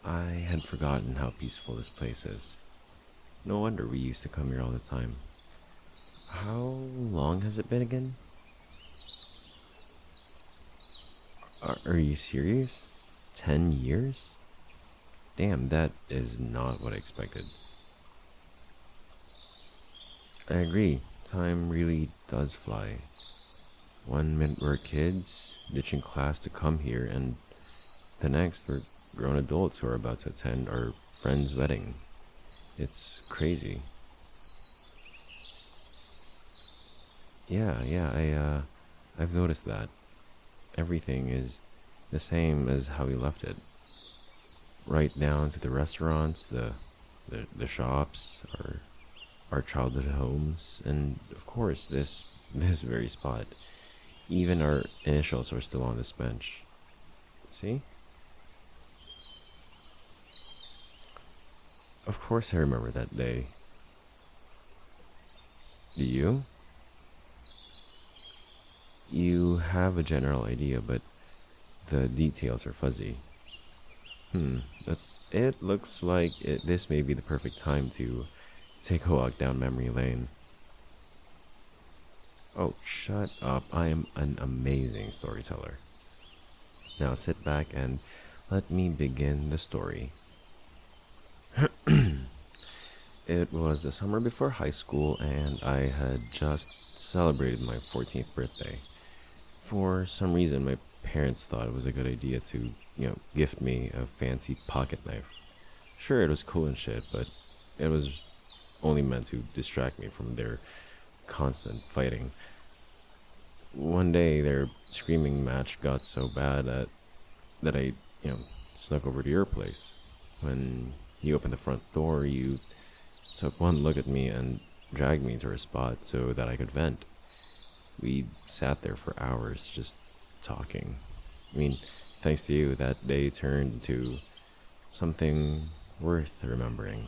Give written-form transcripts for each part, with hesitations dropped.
I had forgotten how peaceful this place is. No wonder we used to come here all the time. How long has it been again? Are you serious? 10 years? Damn, that is not what I expected. I agree. Time really does fly. 1 minute we're kids, ditching class to come here, and the next we're grown adults who are about to attend our friend's wedding. It's crazy. I've noticed that. Everything is the same as how we left it. Right down to the restaurants, the shops, our childhood homes, and of course this very spot. Even our initials are still on this bench. See? Of course I remember that day. Do you? You have a general idea, but the details are fuzzy. Hmm, it, it looks like this may be the perfect time to take a walk down memory lane. Oh, shut up. I am an amazing storyteller. Now sit back and let me begin the story. It was the summer before high school, and I had just celebrated my 14th birthday. For some reason, my parents thought it was a good idea to, gift me a fancy pocket knife. Sure, it was cool and shit, but it was only meant to distract me from their constant fighting. One day, their screaming match got so bad that I, snuck over to your place. When you opened the front door, you took one look at me and dragged me to a spot so that I could vent. We sat there for hours just talking. I mean, thanks to you, that day turned into something worth remembering.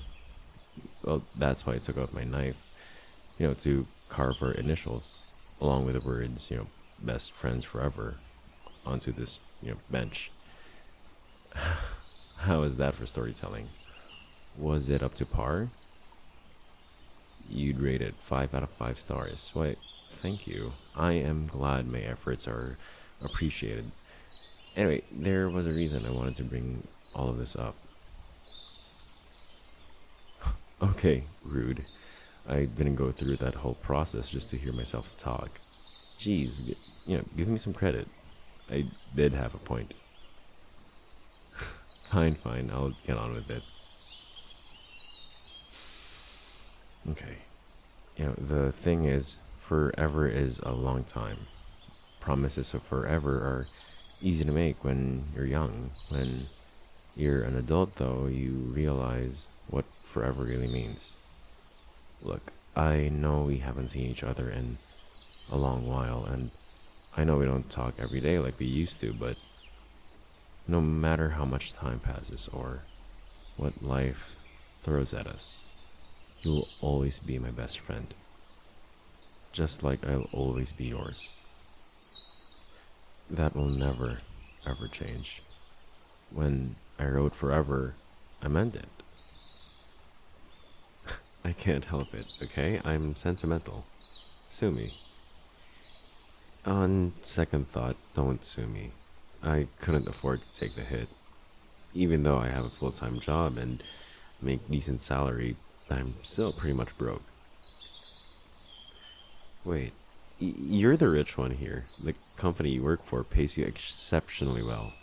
Well, that's why I took out my knife, to carve our initials, along with the words, best friends forever, onto this, bench. How is that for storytelling? Was it up to par? You'd rate it 5 out of 5 stars. Why, thank you. I am glad my efforts are appreciated. Anyway, there was a reason I wanted to bring all of this up. Okay, rude. I didn't go through that whole process just to hear myself talk. Jeez, give me some credit. I did have a point. Fine, I'll get on with it. Okay. The thing is, forever is a long time. Promises of forever are easy to make when you're young. When you're an adult, though, you realize what forever really means. Look, I know we haven't seen each other in a long while, and I know we don't talk every day like we used to, but no matter how much time passes or what life throws at us, you'll always be my best friend. Just like I'll always be yours. That will never, ever change. When I wrote forever, I meant it. I can't help it, okay? I'm sentimental. Sue me. On second thought, don't sue me. I couldn't afford to take the hit. Even though I have a full-time job and make decent salary, I'm still pretty much broke. Wait, you're the rich one here. The company you work for pays you exceptionally well.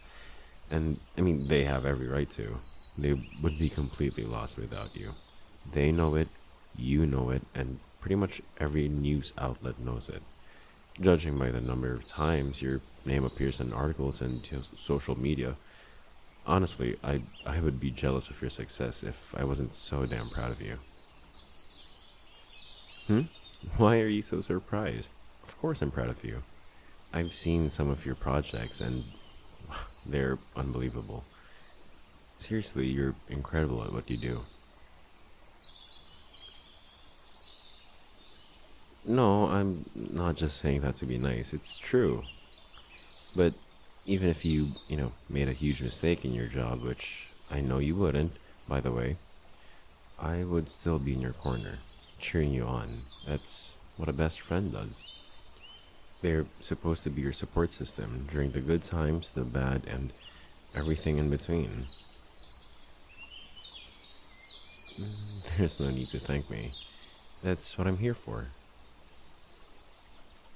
And, I mean, they have every right to. They would be completely lost without you. They know it, you know it, and pretty much every news outlet knows it. Judging by the number of times your name appears in articles and social media, honestly, I would be jealous of your success if I wasn't so damn proud of you. Hmm? Why are you so surprised? Of course I'm proud of you. I've seen some of your projects and they're unbelievable. Seriously, you're incredible at what you do. No, I'm not just saying that to be nice. It's true. But Even if you made a huge mistake in your job, which I know you wouldn't, by the way, I would still be in your corner, cheering you on. That's what a best friend does. They're supposed to be your support system during the good times, the bad, and everything in between. There's no need to thank me. That's what I'm here for.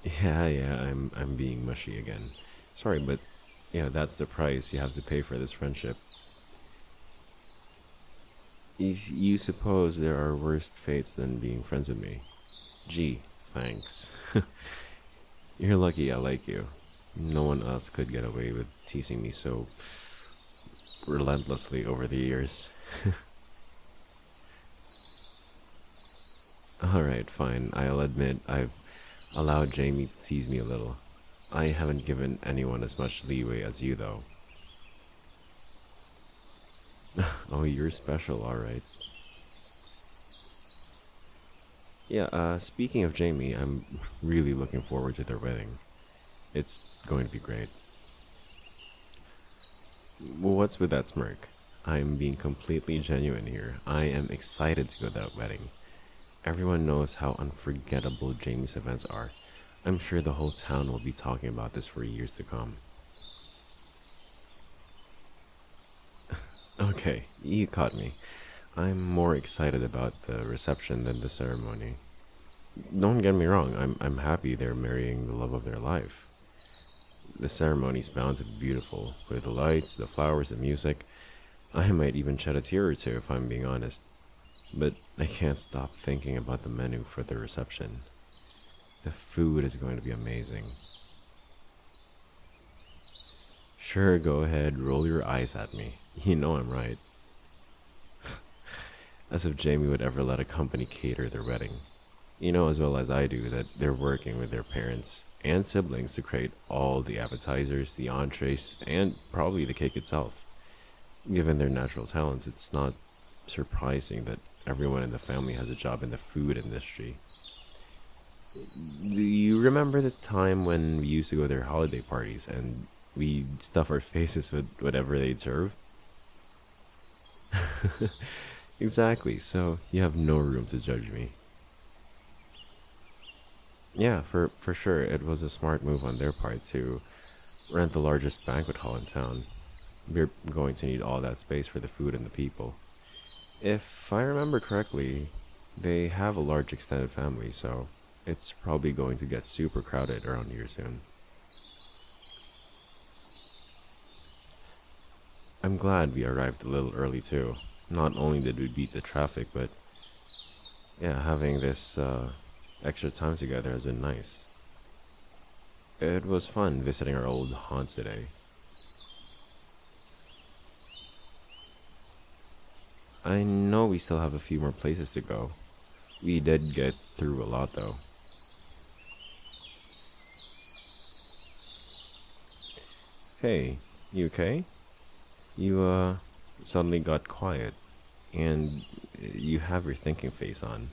Yeah, I'm being mushy again. Sorry, but yeah, that's the price you have to pay for this friendship. You suppose there are worse fates than being friends with me? Gee, thanks. You're lucky I like you. No one else could get away with teasing me so relentlessly over the years. Alright, fine. I'll admit I've allowed Jamie to tease me a little. I haven't given anyone as much leeway as you, though. Oh, you're special, alright. Yeah, speaking of Jamie, I'm really looking forward to their wedding. It's going to be great. Well, what's with that smirk? I'm being completely genuine here. I am excited to go to that wedding. Everyone knows how unforgettable Jamie's events are. I'm sure the whole town will be talking about this for years to come. Okay, you caught me. I'm more excited about the reception than the ceremony. Don't get me wrong, I'm happy they're marrying the love of their life. The ceremony's bound to be beautiful, with the lights, the flowers, the music. I might even shed a tear or two if I'm being honest. But I can't stop thinking about the menu for the reception. The food is going to be amazing. Sure, go ahead, roll your eyes at me. You know I'm right. As if Jamie would ever let a company cater their wedding. You know as well as I do that they're working with their parents and siblings to create all the appetizers, the entrees, and probably the cake itself. Given their natural talents, it's not surprising that everyone in the family has a job in the food industry. Do you remember the time when we used to go to their holiday parties and we'd stuff our faces with whatever they'd serve? Exactly, so you have no room to judge me. Yeah, for sure, it was a smart move on their part to rent the largest banquet hall in town. We're going to need all that space for the food and the people. If I remember correctly, they have a large extended family, so it's probably going to get super crowded around here soon. I'm glad we arrived a little early too. Not only did we beat the traffic, but yeah, having this extra time together has been nice. It was fun visiting our old haunts today. I know we still have a few more places to go. We did get through a lot though. Hey, you okay? You suddenly got quiet and you have your thinking face on.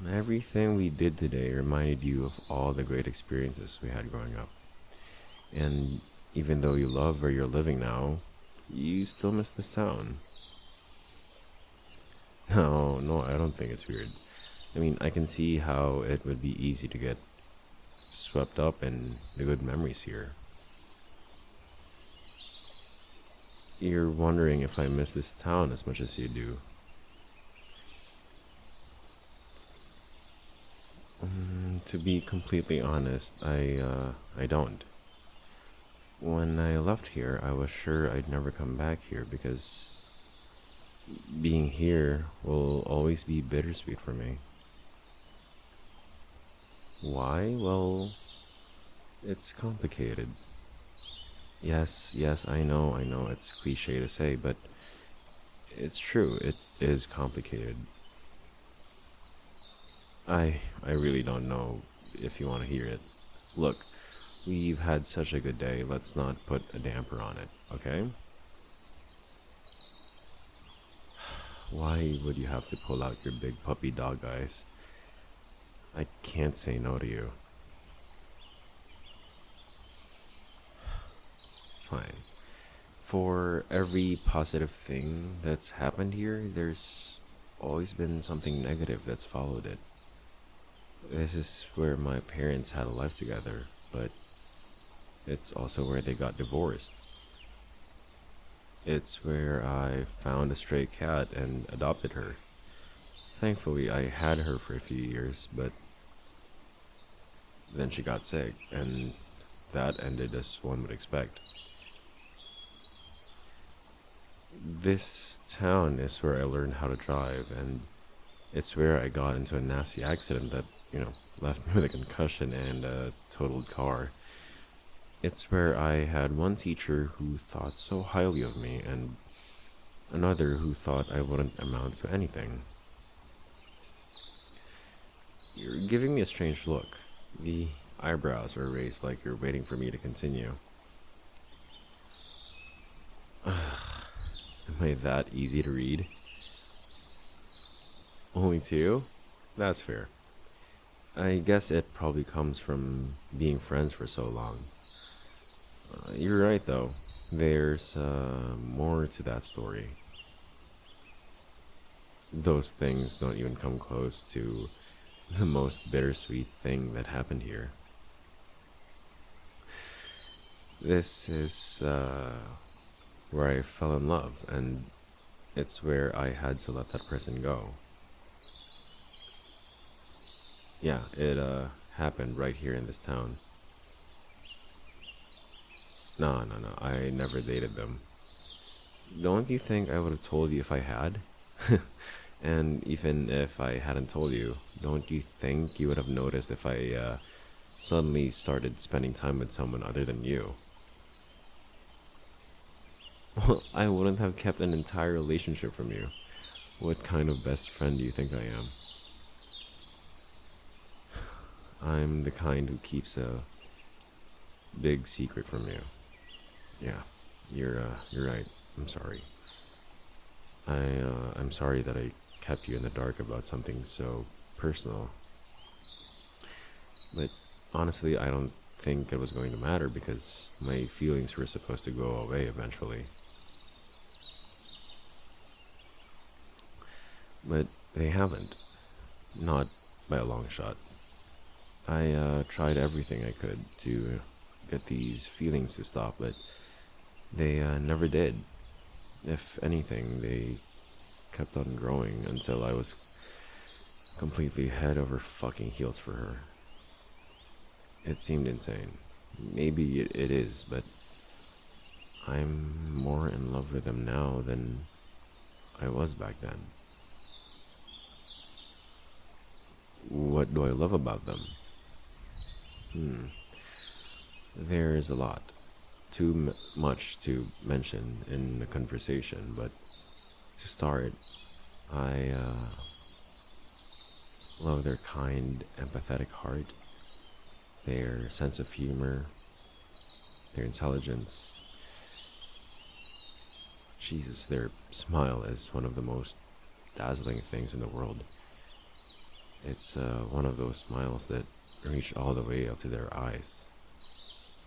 Everything we did today reminded you of all the great experiences we had growing up. And even though you love where you're living now, you still miss the sound. No, I don't think it's weird. I mean, I can see how it would be easy to get swept up in the good memories here. You're wondering if I miss this town as much as you do. To be completely honest, I don't. When I left here, I was sure I'd never come back here because being here will always be bittersweet for me. Why? Well, it's complicated. Yes, I know, it's cliche to say, but it's true, it is complicated. I really don't know if you want to hear it. Look, we've had such a good day, let's not put a damper on it, okay? Why would you have to pull out your big puppy dog eyes? I can't say no to you. fine. For every positive thing that's happened here, there's always been something negative that's followed it. This is where my parents had a life together, but it's also where they got divorced. It's where I found a stray cat and adopted her. Thankfully, I had her for a few years, but then she got sick, and that ended as one would expect. This town is where I learned how to drive, and it's where I got into a nasty accident that, left me with a concussion and a totaled car. It's where I had one teacher who thought so highly of me, and another who thought I wouldn't amount to anything. You're giving me a strange look. The eyebrows are raised like you're waiting for me to continue. Am I that easy to read? Only two? That's fair. I guess it probably comes from being friends for so long. You're right, though. There's more to that story. Those things don't even come close to the most bittersweet thing that happened here. This is where I fell in love, and it's where I had to let that person go. Yeah, it happened right here in this town. No, I never dated them. Don't you think I would have told you if I had? And even if I hadn't told you, don't you think you would have noticed if I suddenly started spending time with someone other than you? Well, I wouldn't have kept an entire relationship from you. What kind of best friend do you think I am? I'm the kind who keeps a big secret from you. Yeah, you're right. I'm sorry. I'm sorry that I kept you in the dark about something so personal. But honestly, I don't think it was going to matter because my feelings were supposed to go away eventually. But they haven't. Not by a long shot. I tried everything I could to get these feelings to stop, but they never did. If anything, they kept on growing until I was completely head over fucking heels for her. It seemed insane. Maybe it is, but I'm more in love with them now than I was back then. What do I love about them? There's a lot. Too much to mention in a conversation, but to start, I love their kind, empathetic heart, their sense of humor, their intelligence. Jesus, their smile is one of the most dazzling things in the world. It's one of those smiles that reach all the way up to their eyes,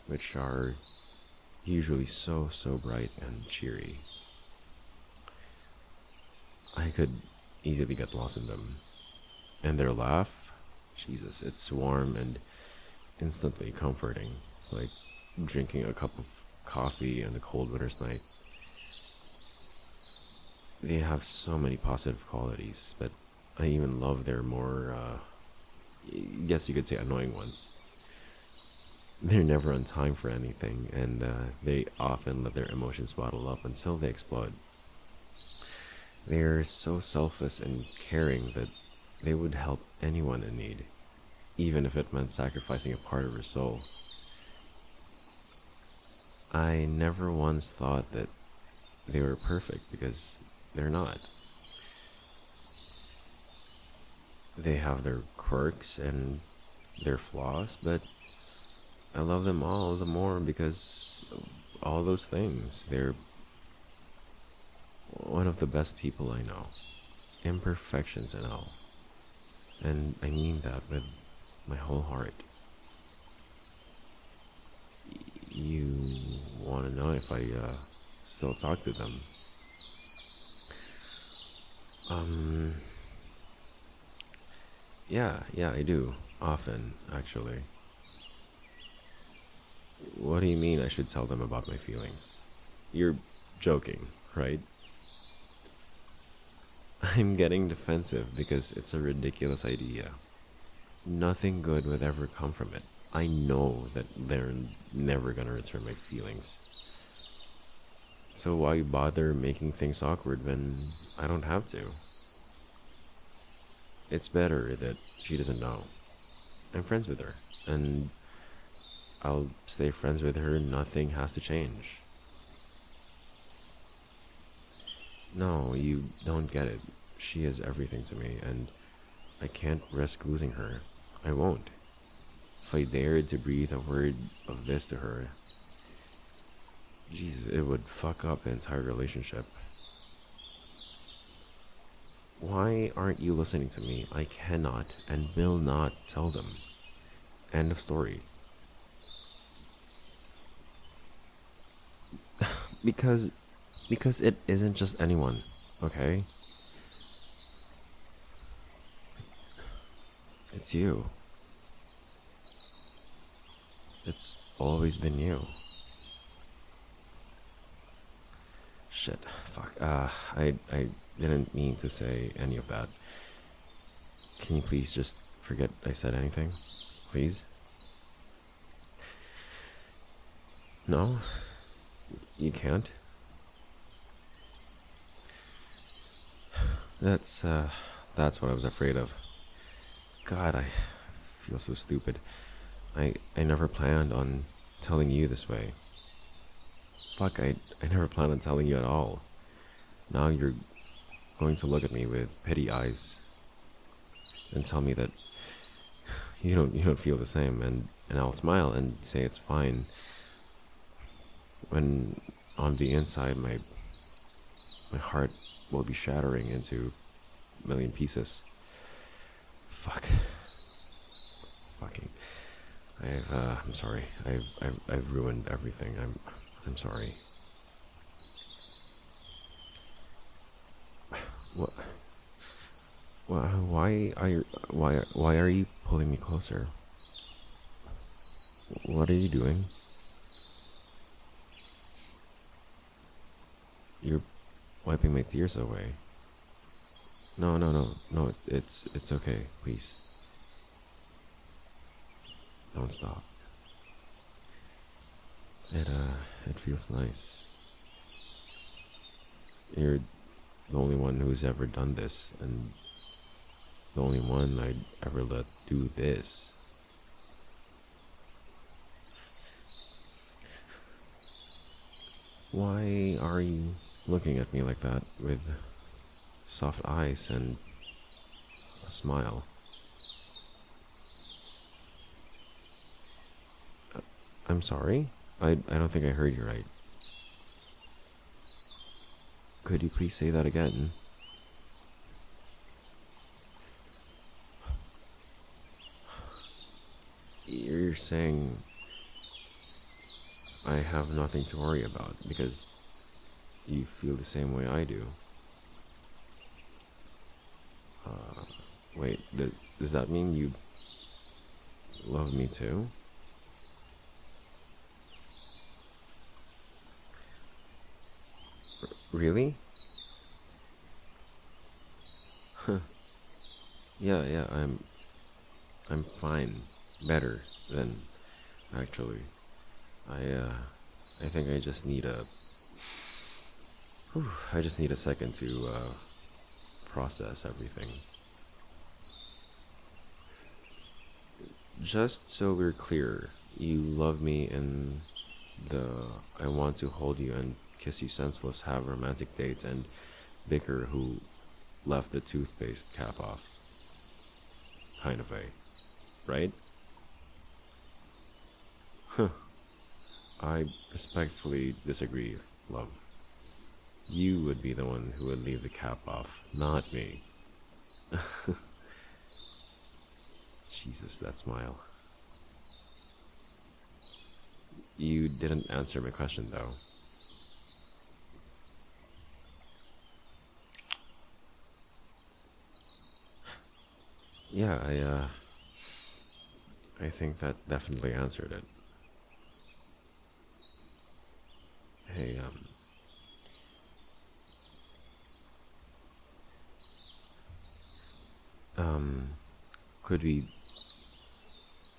which are usually so bright and cheery. I could easily get lost in them. And their laugh, Jesus, it's warm and instantly comforting, like drinking a cup of coffee on a cold winter's night. They have so many positive qualities, but I even love their more, I guess you could say, annoying ones. They're never on time for anything, and they often let their emotions bottle up until they explode. They're so selfless and caring that they would help anyone in need, even if it meant sacrificing a part of their soul. I never once thought that they were perfect, because they're not. They have their quirks and their flaws, but I love them all the more because of all those things. They're one of the best people I know. Imperfections and all. And I mean that with my whole heart. You want to know if I still talk to them. Um, yeah, I do. Often, actually. What do you mean I should tell them about my feelings? You're joking, right? I'm getting defensive because it's a ridiculous idea. Nothing good would ever come from it. I know that they're never gonna return my feelings. So why bother making things awkward when I don't have to? It's better that she doesn't know. I'm friends with her, and I'll stay friends with her. Nothing has to change. No, you don't get it. She is everything to me, and I can't risk losing her. I won't. If I dared to breathe a word of this to her, Jesus, it would fuck up the entire relationship. Why aren't you listening to me? I cannot and will not tell them. End of story. Because because it isn't just anyone, okay? It's you. It's always been you. Shit. Fuck. I didn't mean to say any of that. Can you please just forget I said anything? Please? No? You can't? That's what I was afraid of. God, I feel so stupid. I never planned on telling you this way. Fuck, I never planned on telling you at all. Now you're going to look at me with pity eyes and tell me that you don't feel the same, and I'll smile and say it's fine when on the inside my heart will be shattering into a million pieces. Fuck. Fucking. I'm sorry. I've ruined everything. I'm sorry. What? Why are you pulling me closer? What are you doing? You're wiping my tears away. No. It's okay. Please, don't stop. It feels nice. You're the only one who's ever done this, and the only one I'd ever let do this. Why are you looking at me like that with soft eyes and a smile? I'm sorry? I don't think I heard you right. Could you please say that again? You're saying I have nothing to worry about because you feel the same way I do. Wait, does that mean you love me too? Really? Yeah, I'm fine. Better than actually. I think I just need a second to process everything. Just so we're clear, you love me in the I want to hold you and kiss you senseless, have romantic dates, and bicker who left the toothpaste cap off kind of way, right? Huh. I respectfully disagree, love. You would be the one who would leave the cap off, not me. Jesus, that smile. You didn't answer my question though. Yeah, I think that definitely answered it. Hey, um, could we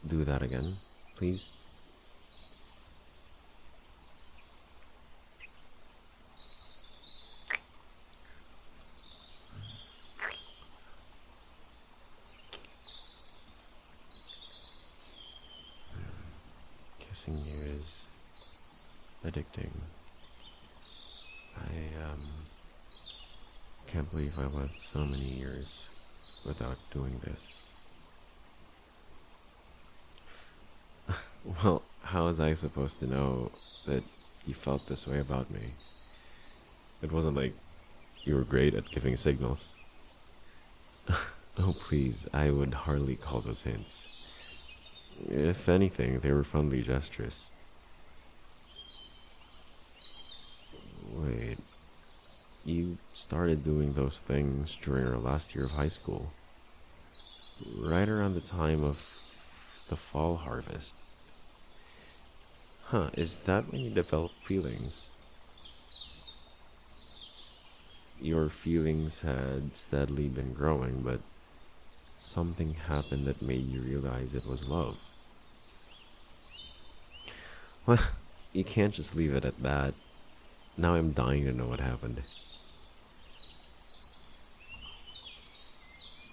do that again, please? Kissing you is addicting. I can't believe I went so many years without doing this. Well, how was I supposed to know that you felt this way about me? It wasn't like you were great at giving signals. Oh, please, I would hardly call those hints. If anything, they were friendly gestures. Wait, you started doing those things during our last year of high school, right around the time of the fall harvest. Huh, is that when you develop feelings? Your feelings had steadily been growing, but something happened that made you realize it was love. Well, you can't just leave it at that. Now I'm dying to know what happened.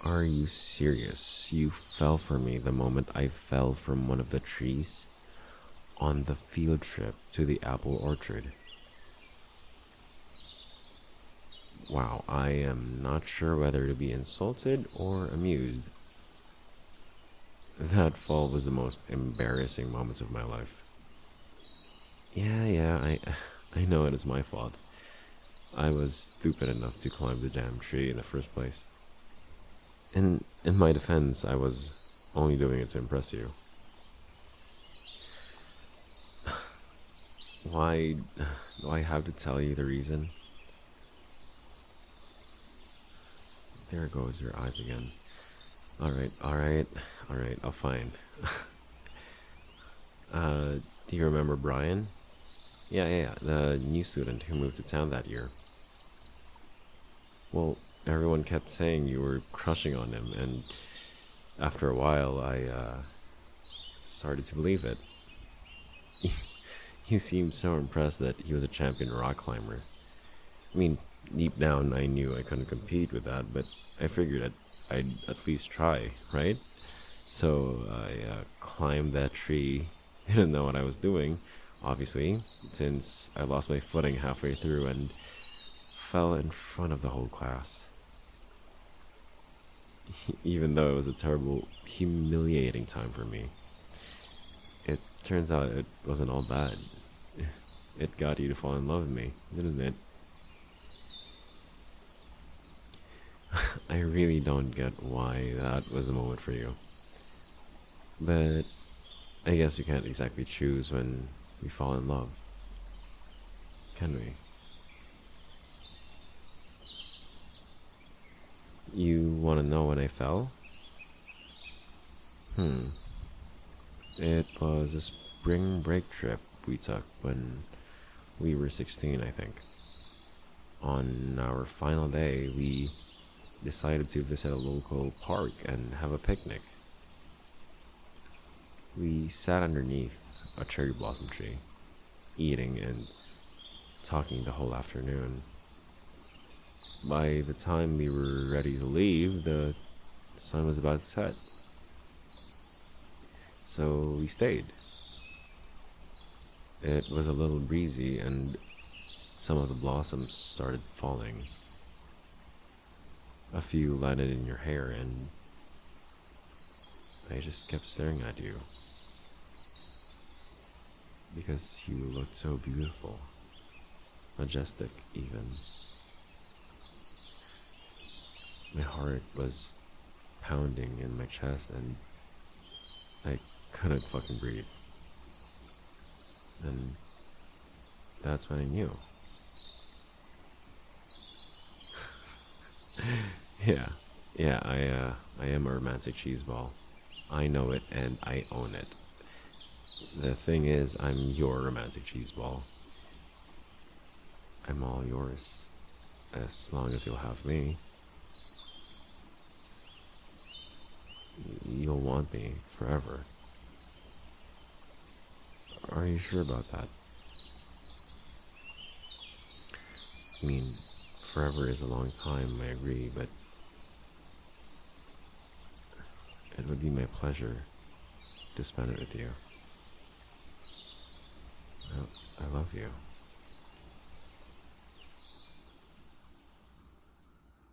Are you serious? You fell for me the moment I fell from one of the trees on the field trip to the apple orchard. Wow, I am not sure whether to be insulted or amused. That fall was the most embarrassing moments of my life. I know it is my fault. I was stupid enough to climb the damn tree in the first place. And in my defense, I was only doing it to impress you. Why do I have to tell you the reason? There goes your eyes again. Alright, I'll fine. Do you remember Brian? Yeah, the new student who moved to town that year. Well, everyone kept saying you were crushing on him, and after a while, I started to believe it. You seemed so impressed that he was a champion rock climber. I mean, deep down, I knew I couldn't compete with that, but I figured I'd at least try, right? So I climbed that tree, didn't know what I was doing, obviously, since I lost my footing halfway through and fell in front of the whole class. Even though it was a terrible, humiliating time for me. It turns out it wasn't all bad. It got you to fall in love with me, didn't it? I really don't get why that was the moment for you. But I guess we can't exactly choose when we fall in love, can we? You want to know when I fell? Hmm. It was a spring break trip we took when we were 16, I think. On our final day, we decided to visit a local park and have a picnic. We sat underneath a cherry blossom tree, eating and talking the whole afternoon. By the time we were ready to leave, the sun was about to set. So we stayed. It was a little breezy and some of the blossoms started falling. A few landed in your hair and I just kept staring at you. Because you looked so beautiful. Majestic, even. My heart was pounding in my chest and I couldn't fucking breathe. And that's when I knew. Yeah, Yeah, I am a romantic cheeseball. I know it and I own it. The thing is, I'm your romantic cheeseball. I'm all yours, as long as you'll have me. You'll want me forever. Are you sure about that? I mean, forever is a long time, I agree, but it would be my pleasure to spend it with you. I love you.